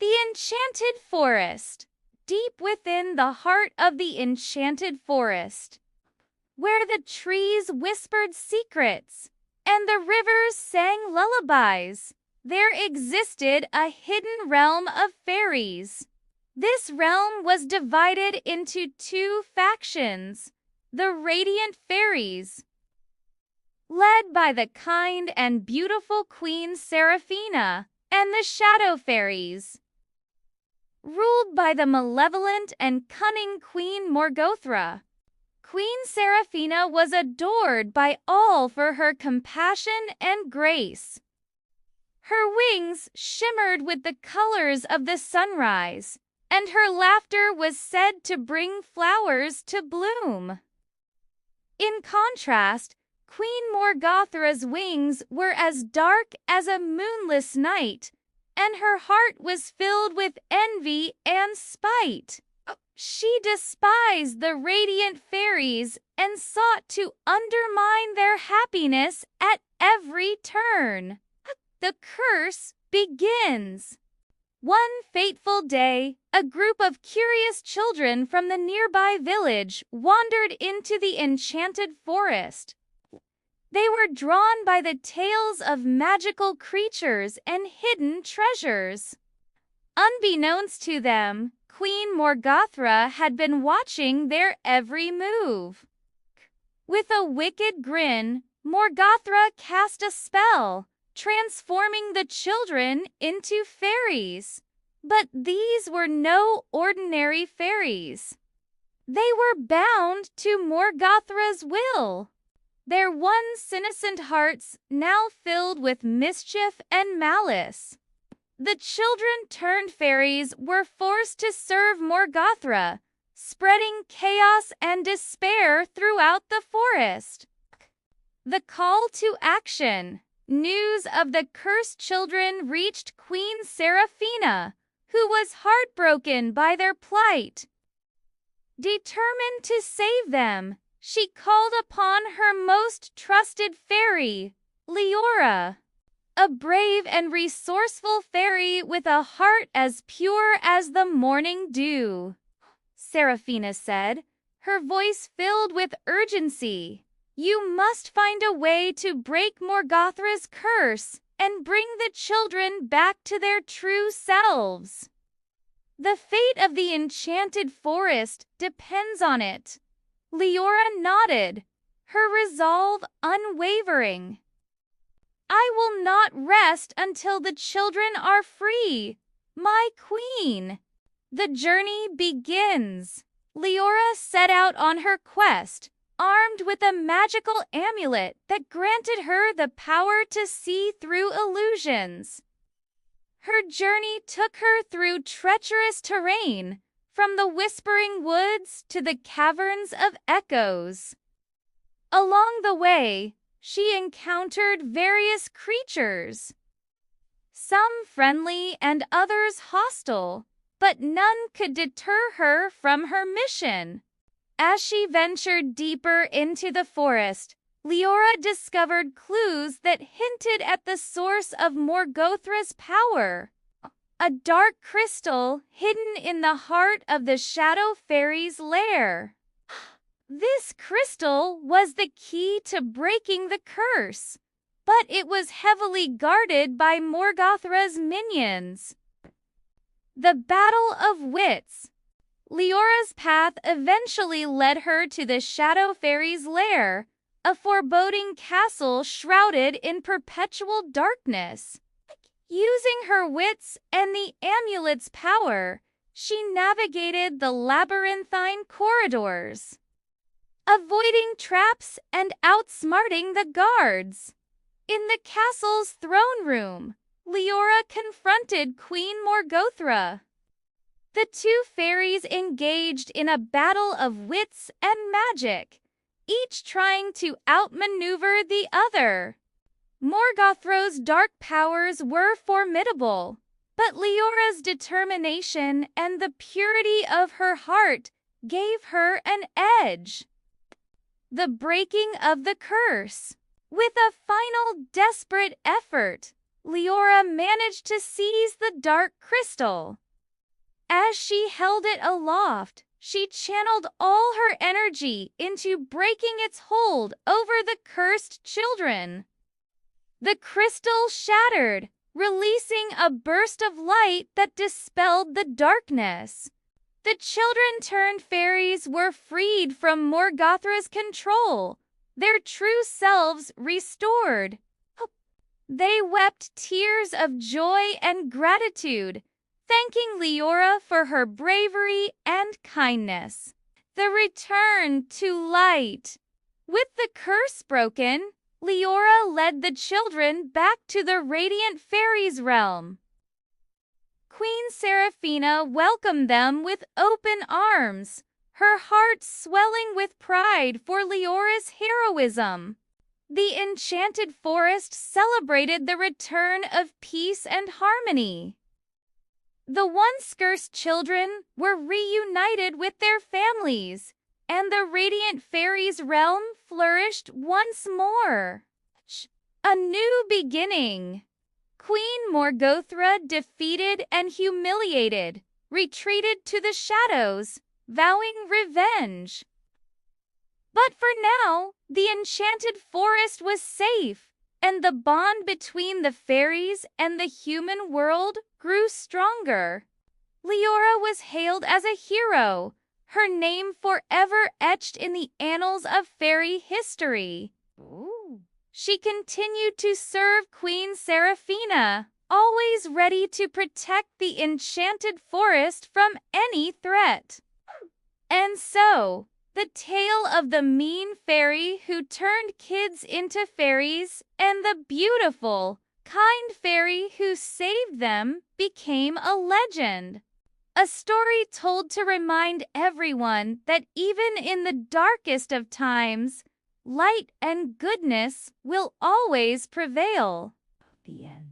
The Enchanted Forest. Deep within the heart of the enchanted forest, where the trees whispered secrets and the rivers sang lullabies, there existed a hidden realm of fairies. This realm was divided into two factions: the Radiant Fairies, led by the kind and beautiful Queen Seraphina, and the Shadow Fairies, ruled by the malevolent and cunning Queen Morgothra. Queen Seraphina was adored by all for her compassion and grace. Her wings shimmered with the colors of the sunrise, and her laughter was said to bring flowers to bloom. In contrast, Queen Morgothra's wings were as dark as a moonless night, and her heart was filled with envy and spite. She despised the Radiant Fairies and sought to undermine their happiness at every turn. The curse begins. One fateful day, a group of curious children from the nearby village wandered into the enchanted forest. They were drawn by the tales of magical creatures and hidden treasures. Unbeknownst to them, Queen Morgothra had been watching their every move. With a wicked grin, Morgothra cast a spell, transforming the children into fairies. But these were no ordinary fairies. They were bound to Morgothra's will, their once innocent hearts now filled with mischief and malice. The children turned fairies were forced to serve Morgothra, spreading chaos and despair throughout the forest. The call to action. News of the cursed children reached Queen Seraphina, who was heartbroken by their plight. Determined to save them, she called upon her most trusted fairy, Leora, a brave and resourceful fairy with a heart as pure as the morning dew. Seraphina said, her voice filled with urgency. You must find a way to break Morgothra's curse and bring the children back to their true selves. The fate of the enchanted forest depends on it. Leora nodded, her resolve unwavering. I will not rest until the children are free, my queen. The journey begins. Leora set out on her quest, armed with a magical amulet that granted her the power to see through illusions. Her journey took her through treacherous terrain, from the whispering woods to the caverns of echoes. Along the way, she encountered various creatures, some friendly and others hostile, but none could deter her from her mission. As she ventured deeper into the forest, Leora discovered clues that hinted at the source of Morgothra's power. A dark crystal hidden in the heart of the Shadow Fairy's lair. This crystal was the key to breaking the curse, but it was heavily guarded by Morgothra's minions. The Battle of Wits. Leora's path eventually led her to the Shadow Fairy's lair, a foreboding castle shrouded in perpetual darkness. Using her wits and the amulet's power, she navigated the labyrinthine corridors, avoiding traps and outsmarting the guards. In the castle's throne room, Leora confronted Queen Morgothra. The two fairies engaged in a battle of wits and magic, each trying to outmaneuver the other. Morgothra's dark powers were formidable, but Leora's determination and the purity of her heart gave her an edge. The breaking of the curse. With a final desperate effort, Leora managed to seize the dark crystal. As she held it aloft, she channeled all her energy into breaking its hold over the cursed children. The crystal shattered, releasing a burst of light that dispelled the darkness. The children turned fairies were freed from Morgoth's control, their true selves restored. They wept tears of joy and gratitude, thanking Leora for her bravery and kindness. The return to light. With the curse broken, Leora led the children back to the radiant fairies' realm. Queen Seraphina welcomed them with open arms, her heart swelling with pride for Leora's heroism. The enchanted forest celebrated the return of peace and harmony. The once cursed children were reunited with their families, and the radiant fairies' realm flourished once more. A new beginning. Queen Morgothra, defeated and humiliated, retreated to the shadows, vowing revenge. But for now, the enchanted forest was safe, and the bond between the fairies and the human world grew stronger. Leora was hailed as a hero, her name forever etched in the annals of fairy history. Ooh. She continued to serve Queen Seraphina, always ready to protect the enchanted forest from any threat. And so, the tale of the mean fairy who turned kids into fairies and the beautiful, kind fairy who saved them became a legend. A story told to remind everyone that even in the darkest of times, light and goodness will always prevail. The end.